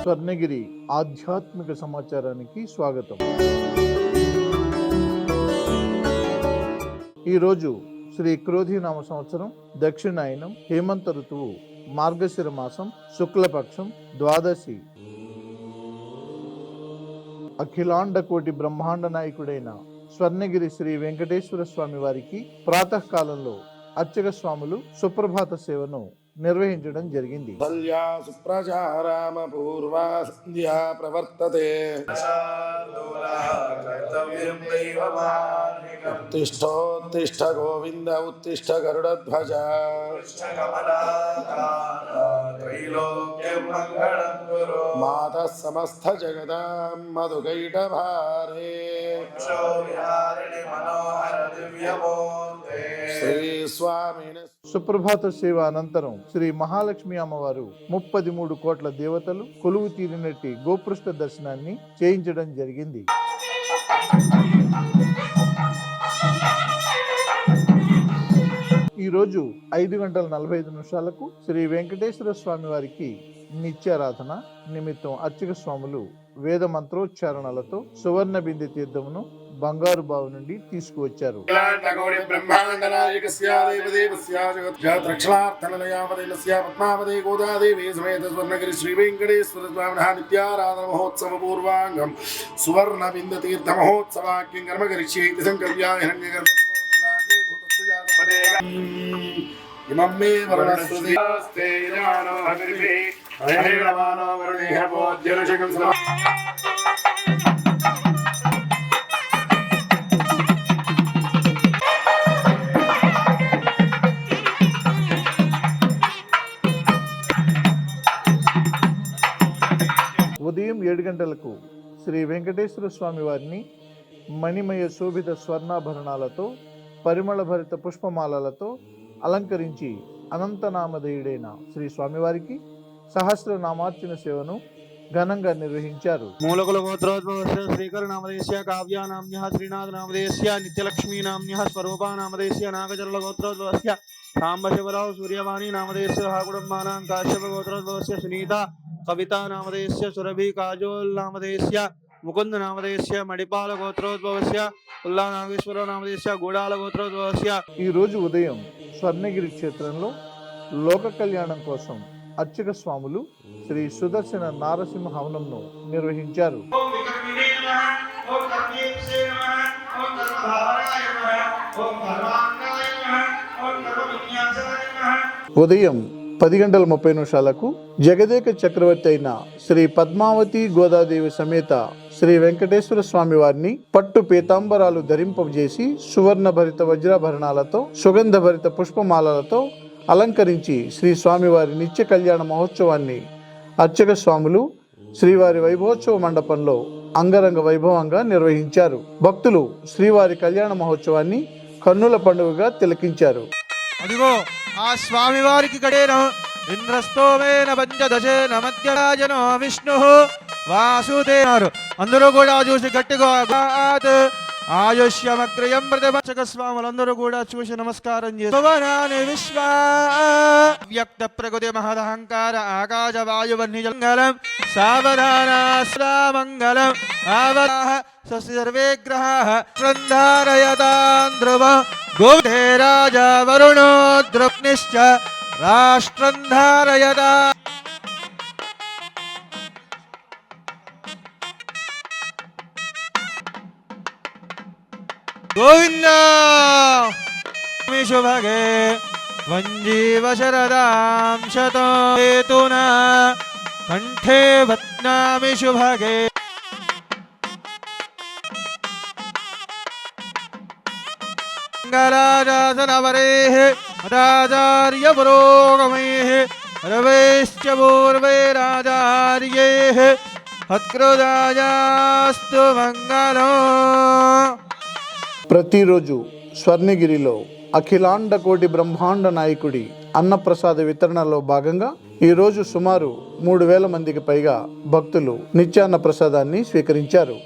స్వర్ణగిరి ఆధ్యాత్మిక సమాచారానికి స్వాగతం. ఈరోజు శ్రీ క్రోధినామ సంవత్సరం దక్షిణాయనం హేమంత ఋతువు మార్గశిర మాసం శుక్లపక్షం ద్వాదశి. అఖిలాండ కోటి బ్రహ్మాండ నాయకుడైన స్వర్ణగిరి శ్రీ వెంకటేశ్వర స్వామి వారికి ప్రాతకాలంలో అర్చక స్వాములు సుప్రభాత సేవను నిర్వహించడం జరిగింది. ఉత్తిష్ఠోత్తిష్ఠ గోవింద ఉత్తిష్ఠ గరుడధ్వజ మాతః సమస్త జగదాం మధుకైటభారే శ్రీ స్వామిని. సుప్రభాత సేవ అనంతరం శ్రీ మహాలక్ష్మి అమ్మవారు 33 కోట్ల దేవతలు కొలువు తీరినట్టి గోపృష్ఠ దర్శనాన్ని చేయించడం జరిగింది. ఈరోజు 5:45 శ్రీ వెంకటేశ్వర స్వామి వారికి నిత్యారాధన నిమిత్తం అర్చక స్వాములు వేద మంత్రోచ్చారణలతో సువర్ణ బిందె తీర్థమును బంగారు బావి నుండి తీసుకువచ్చారు. శ్రీ వెంకటేశ్వర స్వామి నిత్యారాధన మహోత్సవ పూర్వాంగం సువర్ణ బిందె తీర్థ మహోత్సవాక్యం కర్మకరిష్యేతి సంకల్ప్య హిరణ్యగర్భ ఇమం మే వర్ణస్రుతి స్తేయానో హవిర్భి అహైరవానో వరుణేహ పోజ్యరుషకం సమ. ఉదయం 7 గంటలకు శ్రీ వెంకటేశ్వర స్వామి వారిని మణిమయ శోభిత స్వర్ణాభరణాలతో పరిమళ భరిత పుష్పమాలలతో అలంకరించి అనంతనామధేయుడైన శ్రీ స్వామివారికి సహస్రనామార్చన సేవను ఘనంగా నిర్వహించారు. మూలకుల గోత్రోద్భవస్య శ్రీకరనామదేశ్య కావ్యానామ్యః శ్రీనాథనామదేశ్య నిత్యలక్ష్మీనామ్యః స్వరూపానామదేశ్య నాగజల గోత్రోద్భవస్య సాంబశివరావు సూర్యవాణి నామదేశ్య కుటుంబానాం కాశ్యప గోత్రోద్భవస్య సునీత కవితా నామదేశ్య సురభి కాజోల్ నామదేశ్య ముకుంద నామదేశ్య మడిపాల గోత్రోద్భవస్య ఉల్లా నాగేశ్వర నామదేశ్య గూడాల గోత్రోద్భవస్య. ఈ రోజు ఉదయం స్వర్ణగిరి క్షేత్రంలో లోక కళ్యాణం కోసం అర్చక స్వాములు శ్రీ సుదర్శన నారసింహ హవనంను నిర్వహించారు. ఉదయం 10:30 జగదేక చక్రవర్తి అయిన శ్రీ పద్మావతి గోదాదేవి సమేత శ్రీ వెంకటేశ్వర స్వామి వారిని పట్టు పీతాంబరాలు ధరింపజేసి సువర్ణ భరిత వజ్రాభరణాలతో సుగంధ భరిత పుష్పమాలలతో అలంకరించి శ్రీ స్వామివారి నిత్య కళ్యాణ మహోత్సవాన్ని అర్చక స్వాములు శ్రీవారి వైభవోత్సవ మండపంలో అంగరంగ వైభవంగా నిర్వహించారు. భక్తులు శ్రీవారి కళ్యాణ మహోత్సవాన్ని కన్నుల పండుగగా తిలకించారు. అదిగో ఆ స్వామి వారికి గడేన ఇంద్రస్తోమేన పంచదశేన మధ్యరాజనో విష్ణు వాసుదేవారు అందరూ కూడా చూసి గట్టిగా ఆయుష్యమగ్రయం ప్రతిపక్షక స్వాములందరూ కూడా చూసి నమస్కారం చేసి విశ్వ వ్యక్త ప్రకృతి మహదహంకార ఆకాశ వాయువన్నిజంగలం సావధానాశ్రామంగళం ఆవరాహ సర్వే గ్రహాః సంధారయతాం ధ్రువ గోధే రాజా వరుణో ద్రప్నిశ్చ రాష్ట్రం ధారయతా. గోవింద శుభగే వంజీవ శరదాం శతో హేతునా కంఠే వత్నామి శుభగే. మంగళాజాసనవరేః రాజార్య పురోగమైః రవేశ్చ పూర్వైరాచార్యైః హత్కృదాయాస్తు మంగళం. ప్రతిరోజు స్వర్ణగిరిలో అఖిలాండ కోటి బ్రహ్మాండ నాయకుడి అన్నప్రసాద వితరణలో భాగంగా ఈరోజు సుమారు 3,000 మందికి పైగా భక్తులు నిత్యాన్న ప్రసాదాన్ని స్వీకరించారు.